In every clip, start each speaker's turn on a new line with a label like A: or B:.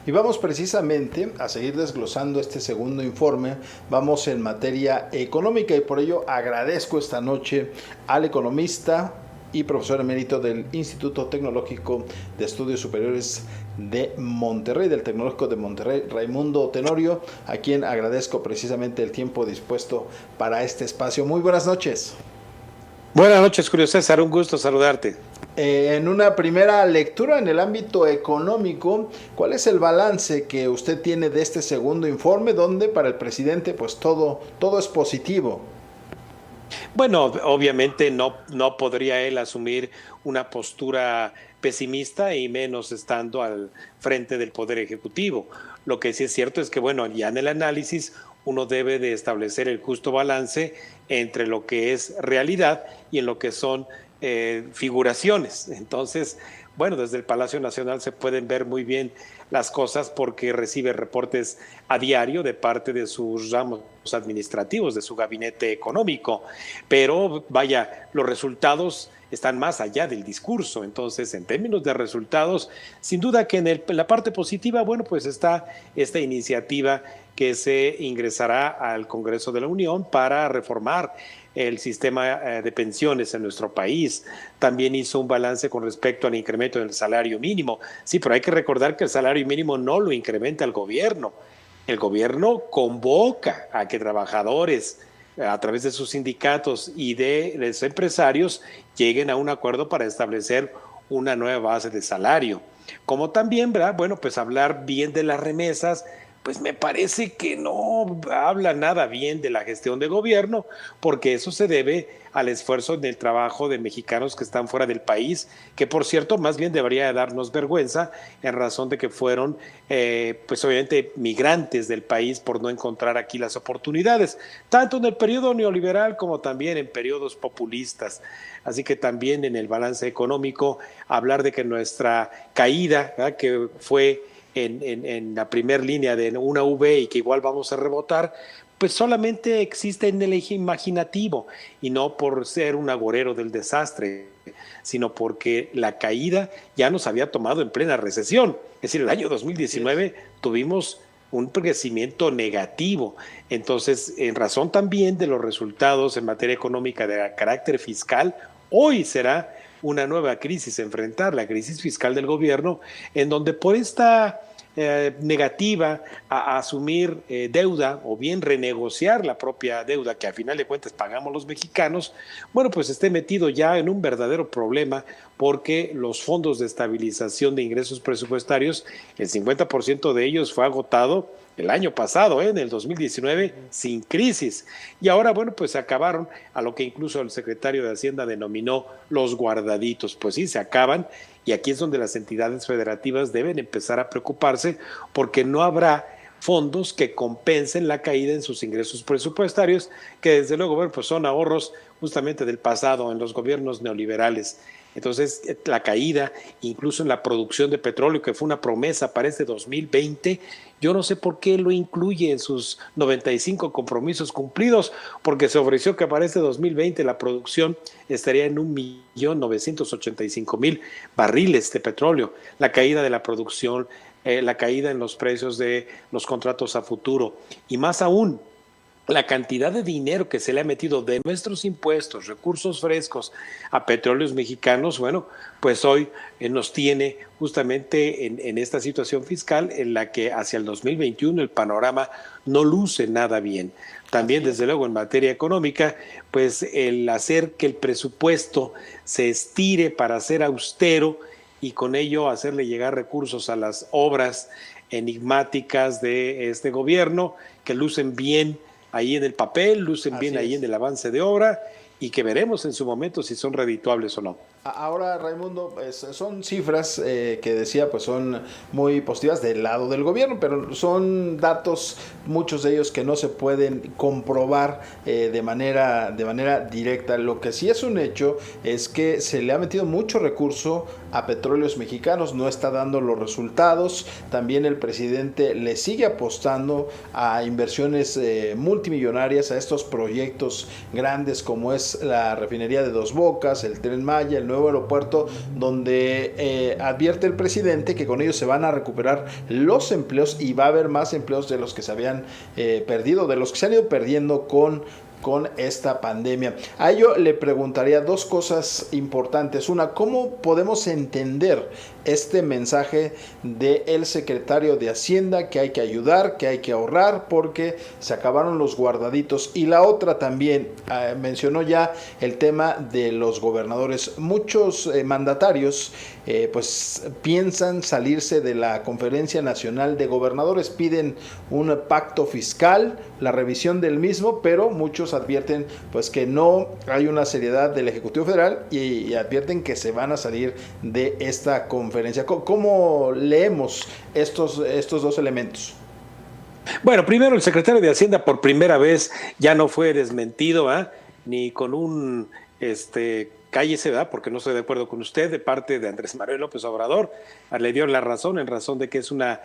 A: Y vamos precisamente a seguir desglosando este segundo informe. Vamos en materia económica y por ello agradezco esta noche al economista y profesor emérito del Instituto Tecnológico de Estudios Superiores de Monterrey, del Tecnológico de Monterrey, Raimundo Tenorio, a quien agradezco precisamente el tiempo dispuesto para este espacio. Muy buenas noches.
B: Buenas noches, Julio César, un gusto saludarte.
A: En una primera lectura en el ámbito económico, ¿cuál es el balance que usted tiene de este segundo informe, donde para el presidente pues todo es positivo?
B: Bueno, obviamente no podría él asumir una postura pesimista y menos estando al frente del Poder Ejecutivo. Lo que sí es cierto es que, bueno, ya en el análisis uno debe de establecer el justo balance entre lo que es realidad y en lo que son figuraciones. Entonces, bueno, desde el Palacio Nacional se pueden ver muy bien las cosas porque recibe reportes a diario de parte de sus ramos administrativos, de su gabinete económico. Pero vaya, los resultados están más allá del discurso. Entonces, en términos de resultados, sin duda que en la parte positiva, bueno, pues está esta iniciativa que se ingresará al Congreso de la Unión para reformar el sistema de pensiones en nuestro país. También hizo un balance con respecto al incremento del salario mínimo. Sí, pero hay que recordar que el salario mínimo no lo incrementa el gobierno. El gobierno convoca a que trabajadores, a través de sus sindicatos y de los empresarios, lleguen a un acuerdo para establecer una nueva base de salario. Como también, ¿verdad? Bueno, pues hablar bien de las remesas, pues me parece que no habla nada bien de la gestión de gobierno, porque eso se debe al esfuerzo del trabajo de mexicanos que están fuera del país, que por cierto más bien debería darnos vergüenza en razón de que fueron pues obviamente migrantes del país por no encontrar aquí las oportunidades, tanto en el periodo neoliberal como también en periodos populistas. Así que también en el balance económico hablar de que nuestra caída, ¿verdad?, que fue en la primera línea de una V y que igual vamos a rebotar, pues solamente existe en el eje imaginativo y no por ser un agorero del desastre, sino porque la caída ya nos había tomado en plena recesión. Es decir, el año 2019 tuvimos un crecimiento negativo. Entonces, en razón también de los resultados en materia económica de carácter fiscal, hoy será una nueva crisis enfrentar, la crisis fiscal del gobierno, en donde por esta negativa a asumir deuda o bien renegociar la propia deuda que a final de cuentas pagamos los mexicanos, bueno, pues esté metido ya en un verdadero problema porque los fondos de estabilización de ingresos presupuestarios, el 50% de ellos fue agotado el año pasado, en el 2019, sin crisis. Y ahora, bueno, pues se acabaron a lo que incluso el secretario de Hacienda denominó los guardaditos. Pues sí, se acaban y aquí es donde las entidades federativas deben empezar a preocuparse porque no habrá fondos que compensen la caída en sus ingresos presupuestarios, que desde luego, bueno, pues son ahorros justamente del pasado en los gobiernos neoliberales. Entonces, la caída, incluso en la producción de petróleo, que fue una promesa para este 2020, yo no sé por qué lo incluye en sus 95 compromisos cumplidos, porque se ofreció que para este 2020 la producción estaría en 1.985.000 barriles de petróleo. La caída de la producción, la caída en los precios de los contratos a futuro y más aún, la cantidad de dinero que se le ha metido de nuestros impuestos, recursos frescos a petróleos mexicanos, bueno, pues hoy nos tiene justamente en esta situación fiscal en la que hacia el 2021 el panorama no luce nada bien. También, desde luego, en materia económica, pues el hacer que el presupuesto se estire para ser austero y con ello hacerle llegar recursos a las obras enigmáticas de este gobierno que lucen bien ahí en el papel, lucen bien ahí en el avance de obra y que veremos en su momento si son redituables o no.
A: Ahora, Raimundo, son cifras que decía, pues son muy positivas del lado del gobierno, pero son datos, muchos de ellos que no se pueden comprobar de manera directa. Lo que sí es un hecho es que se le ha metido mucho recurso a Petróleos Mexicanos, no está dando los resultados. También el presidente le sigue apostando a inversiones multimillonarias, a estos proyectos grandes como es la refinería de Dos Bocas, el Tren Maya, el nuevo aeropuerto, donde advierte el presidente que con ellos se van a recuperar los empleos y va a haber más empleos de los que se habían perdido, de los que se han ido perdiendo con esta pandemia. A ello le preguntaría dos cosas importantes. Una, ¿cómo podemos entender este mensaje del secretario de Hacienda, que hay que ayudar, que hay que ahorrar porque se acabaron los guardaditos? Y la otra también, mencionó ya el tema de los gobernadores. Muchos mandatarios pues piensan salirse de la Conferencia Nacional de Gobernadores, piden un pacto fiscal, la revisión del mismo, pero muchos advierten pues que no hay una seriedad del Ejecutivo Federal y advierten que se van a salir de esta conferencia. ¿Cómo leemos estos dos elementos?
B: Bueno, primero el secretario de Hacienda por primera vez ya no fue desmentido, ni con un cállese, ¿verdad? Porque no estoy de acuerdo con usted, de parte de Andrés Manuel López Obrador. Le dio la razón, en razón de que es una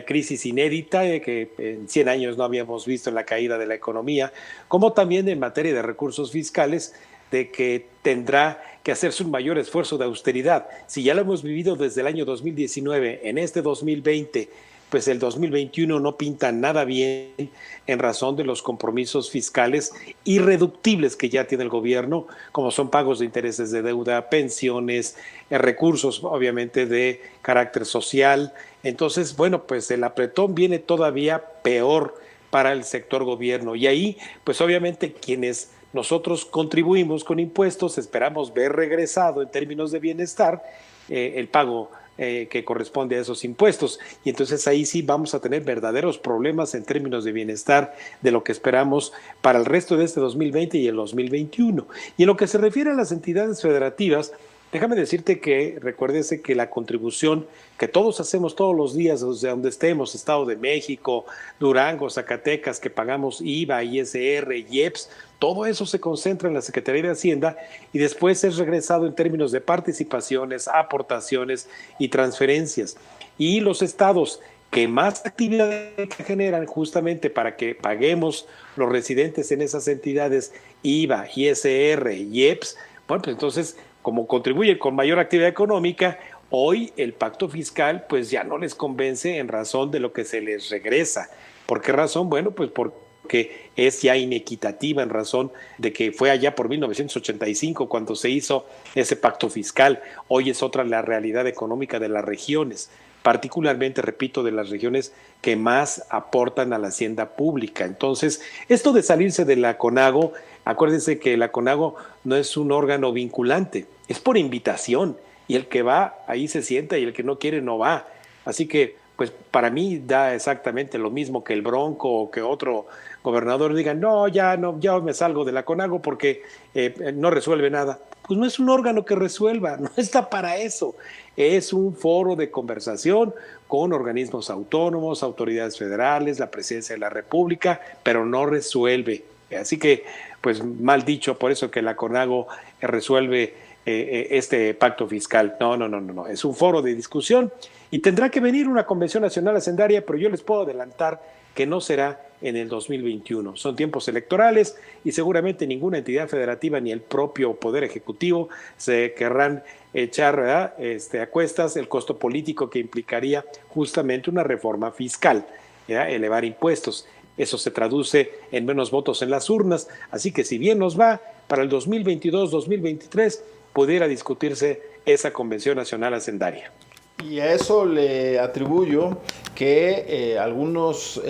B: crisis inédita que en 100 años no habíamos visto en la caída de la economía, como también en materia de recursos fiscales, de que tendrá que hacerse un mayor esfuerzo de austeridad. Si ya lo hemos vivido desde el año 2019, en este 2020, pues el 2021 no pinta nada bien en razón de los compromisos fiscales irreductibles que ya tiene el gobierno, como son pagos de intereses de deuda, pensiones, recursos obviamente de carácter social. Entonces, bueno, pues el apretón viene todavía peor para el sector gobierno. Y ahí, pues obviamente quienes nosotros contribuimos con impuestos, esperamos ver regresado en términos de bienestar el pago que corresponde a esos impuestos. Y entonces ahí sí vamos a tener verdaderos problemas en términos de bienestar de lo que esperamos para el resto de este 2020 y el 2021. Y en lo que se refiere a las entidades federativas, déjame decirte que recuérdese que la contribución que todos hacemos todos los días, desde donde estemos, Estado de México, Durango, Zacatecas, que pagamos IVA, ISR, IEPS, todo eso se concentra en la Secretaría de Hacienda y después es regresado en términos de participaciones, aportaciones y transferencias. Y los estados que más actividad generan justamente para que paguemos los residentes en esas entidades IVA, ISR, IEPS, bueno, pues entonces, como contribuyen con mayor actividad económica, hoy el pacto fiscal pues ya no les convence en razón de lo que se les regresa. ¿Por qué razón? Bueno, pues porque es ya inequitativa en razón de que fue allá por 1985 cuando se hizo ese pacto fiscal. Hoy es otra la realidad económica de las regiones, particularmente, repito, de las regiones que más aportan a la hacienda pública. Entonces, esto de salirse de la CONAGO, acuérdense que la CONAGO no es un órgano vinculante, es por invitación, y el que va ahí se sienta y el que no quiere no va. Así que, pues para mí da exactamente lo mismo que el Bronco o que otro gobernador diga, no, ya me salgo de la CONAGO porque no resuelve nada. Pues no es un órgano que resuelva, no está para eso. Es un foro de conversación con organismos autónomos, autoridades federales, la presidencia de la República, pero no resuelve. Así que, pues mal dicho, por eso que la CONAGO resuelve este pacto fiscal. No. Es un foro de discusión y tendrá que venir una Convención Nacional Hacendaria, pero yo les puedo adelantar que no será en el 2021. Son tiempos electorales y seguramente ninguna entidad federativa ni el propio Poder Ejecutivo se querrán echar a cuestas el costo político que implicaría justamente una reforma fiscal, elevar impuestos. Eso se traduce en menos votos en las urnas. Así que si bien nos va, para el 2022-2023 pudiera discutirse esa Convención Nacional Hacendaria.
A: Y a eso le atribuyo que algunos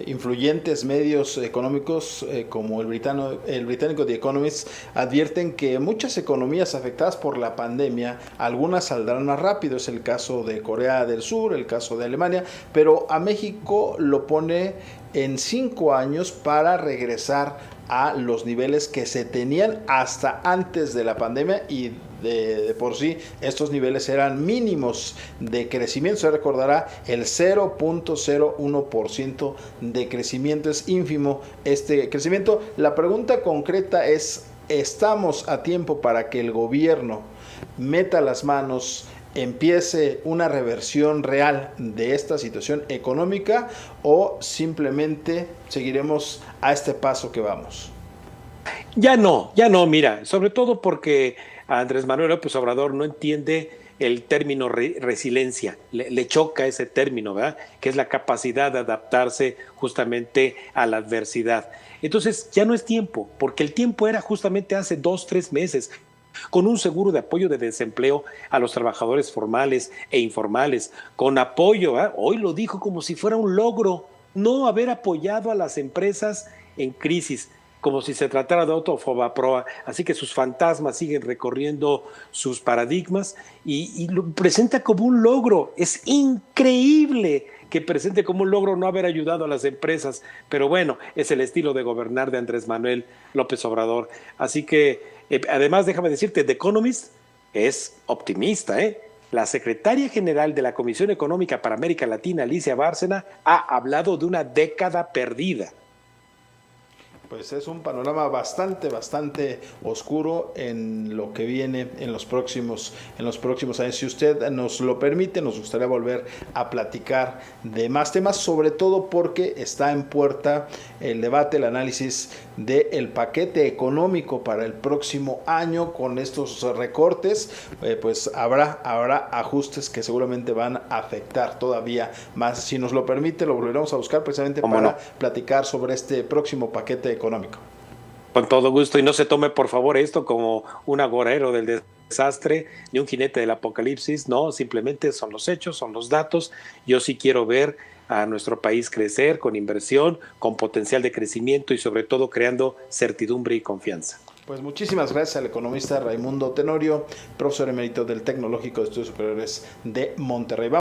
A: influyentes medios económicos como el británico The Economist advierten que muchas economías afectadas por la pandemia, algunas saldrán más rápido. Es el caso de Corea del Sur, el caso de Alemania, pero a México lo pone en 5 años para regresar a los niveles que se tenían hasta antes de la pandemia, y de por sí estos niveles eran mínimos de crecimiento. Se recordará el 0.01% de crecimiento, es ínfimo este crecimiento. La pregunta concreta es, ¿estamos a tiempo para que el gobierno meta las manos, empiece una reversión real de esta situación económica, o simplemente seguiremos a este paso que vamos?
B: Ya no, mira, sobre todo porque Andrés Manuel López Obrador no entiende el término resiliencia, le choca ese término, ¿verdad? Que es la capacidad de adaptarse justamente a la adversidad. Entonces ya no es tiempo, porque el tiempo era justamente hace 2, 3 meses, con un seguro de apoyo de desempleo a los trabajadores formales e informales, con apoyo, ¿eh? Hoy lo dijo como si fuera un logro, no haber apoyado a las empresas en crisis, como si se tratara de otro Fobaproa, así que sus fantasmas siguen recorriendo sus paradigmas y lo presenta como un logro. Es increíble que presente como un logro no haber ayudado a las empresas, pero bueno, es el estilo de gobernar de Andrés Manuel López Obrador. Así que, además, déjame decirte, The Economist es optimista, ¿eh? La secretaria general de la Comisión Económica para América Latina, Alicia Bárcena, ha hablado de una década perdida.
A: Pues es un panorama bastante oscuro en lo que viene en los próximos años. Si usted nos lo permite, nos gustaría volver a platicar de más temas, sobre todo porque está en puerta el debate, el análisis del paquete económico para el próximo año. Con estos recortes, pues habrá ajustes que seguramente van a afectar todavía más. Si nos lo permite, lo volveremos a buscar precisamente para platicar sobre este próximo paquete económico.
B: Con todo gusto, y no se tome por favor esto como un agorero del desastre, ni un jinete del apocalipsis, no, simplemente son los hechos, son los datos. Yo sí quiero ver a nuestro país crecer con inversión, con potencial de crecimiento y sobre todo creando certidumbre y confianza.
A: Pues muchísimas gracias al economista Raimundo Tenorio, profesor emérito del Tecnológico de Estudios Superiores de Monterrey.